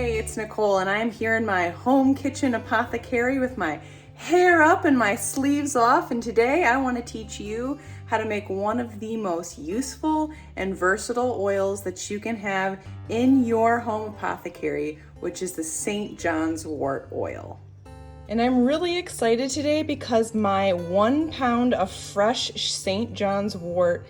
Hey, it's Nicole, and I'm here in my home kitchen apothecary with my hair up and my sleeves off, and today I want to teach you how to make one of the most useful and versatile oils that you can have in your home apothecary, which is the St. John's Wort oil. And I'm really excited today because my 1 pound of fresh St. John's Wort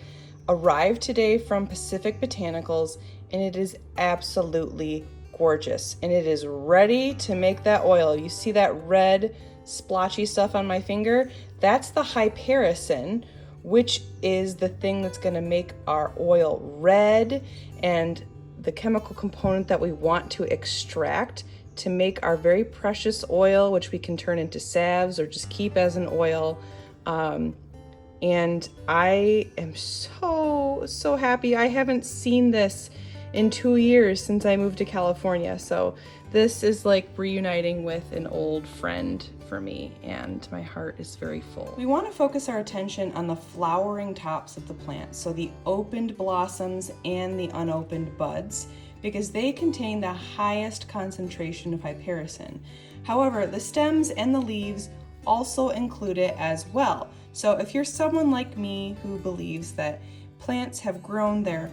arrived today from Pacific Botanicals, and it is absolutely gorgeous, and it is ready to make that oil. You see that red splotchy stuff on my finger? That's the hypericin, which is the thing that's going to make our oil red and the chemical component that we want to extract to make our very precious oil, which we can turn into salves or just keep as an oil. And I am so happy. I haven't seen this in 2 years since I moved to California. So this is like reuniting with an old friend for me, and my heart is very full. We want to focus our attention on the flowering tops of the plant, so the opened blossoms and the unopened buds, because they contain the highest concentration of hypericin. However, the stems and the leaves also include it as well. So if you're someone like me who believes that plants have grown their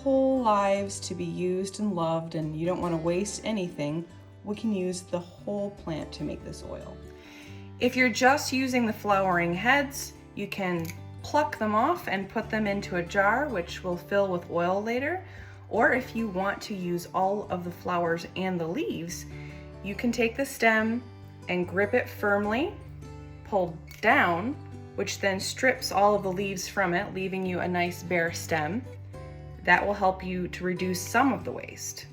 whole lives to be used and loved and you don't want to waste anything, we can use the whole plant to make this oil. If you're just using the flowering heads, you can pluck them off and put them into a jar, which will fill with oil later. Or if you want to use all of the flowers and the leaves, you can take the stem and grip it firmly, pull down, which then strips all of the leaves from it, leaving you a nice bare stem. That will help you to reduce some of the waste.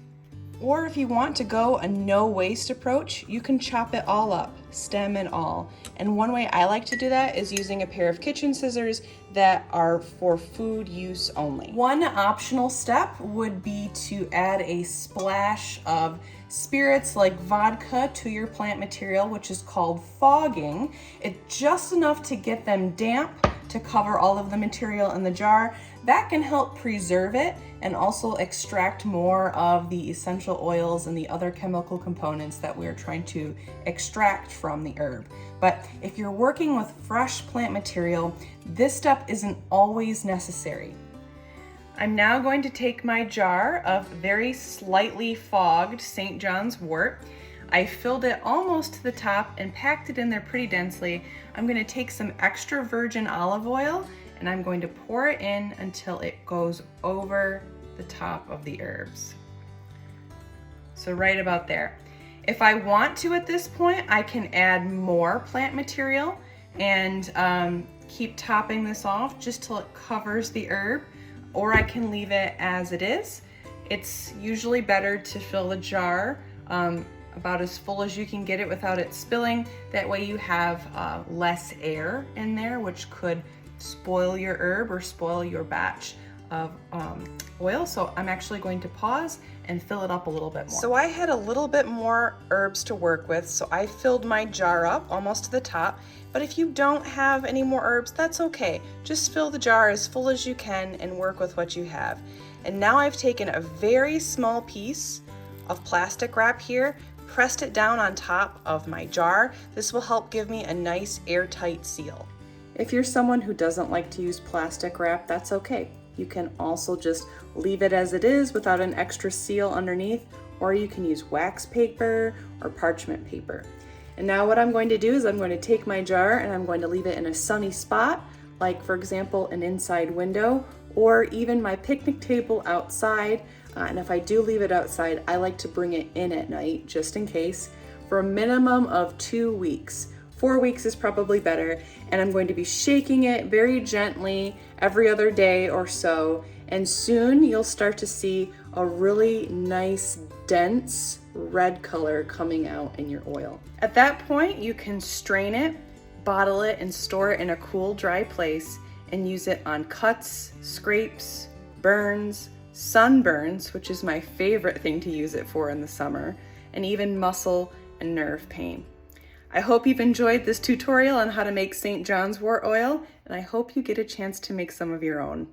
Or if you want to go a no waste approach, you can chop it all up, stem and all. And one way I like to do that is using a pair of kitchen scissors that are for food use only. One optional step would be to add a splash of spirits like vodka to your plant material, which is called fogging. It's just enough to get them damp to cover all of the material in the jar. That can help preserve it and also extract more of the essential oils and the other chemical components that we're trying to extract from the herb. But if you're working with fresh plant material, this step isn't always necessary. I'm now going to take my jar of very slightly fogged St. John's Wort. I filled it almost to the top and packed it in there pretty densely. I'm going to take some extra virgin olive oil and I'm going to pour it in until it goes over the top of the herbs. So right about there. If I want to at this point, I can add more plant material and keep topping this off just till it covers the herb, or I can leave it as it is. It's usually better to fill the jar about as full as you can get it without it spilling. That way you have less air in there, which could spoil your herb or spoil your batch of oil. So I'm actually going to pause and fill it up a little bit more. So I had a little bit more herbs to work with, so I filled my jar up almost to the top. But if you don't have any more herbs, that's okay. Just fill the jar as full as you can and work with what you have. And now I've taken a very small piece of plastic wrap here, pressed it down on top of my jar. This will help give me a nice airtight seal. If you're someone who doesn't like to use plastic wrap, that's okay. You can also just leave it as it is without an extra seal underneath, or you can use wax paper or parchment paper. And now what I'm going to do is I'm going to take my jar and I'm going to leave it in a sunny spot, like for example, an inside window, or even my picnic table outside. And if I do leave it outside, I like to bring it in at night, just in case, for a minimum of 2 weeks. 4 weeks is probably better, and I'm going to be shaking it very gently every other day or so, and soon you'll start to see a really nice, dense red color coming out in your oil. At that point, you can strain it, bottle it, and store it in a cool, dry place, and use it on cuts, scrapes, burns, sunburns, which is my favorite thing to use it for in the summer, and even muscle and nerve pain. I hope you've enjoyed this tutorial on how to make St. John's Wort oil, and I hope you get a chance to make some of your own.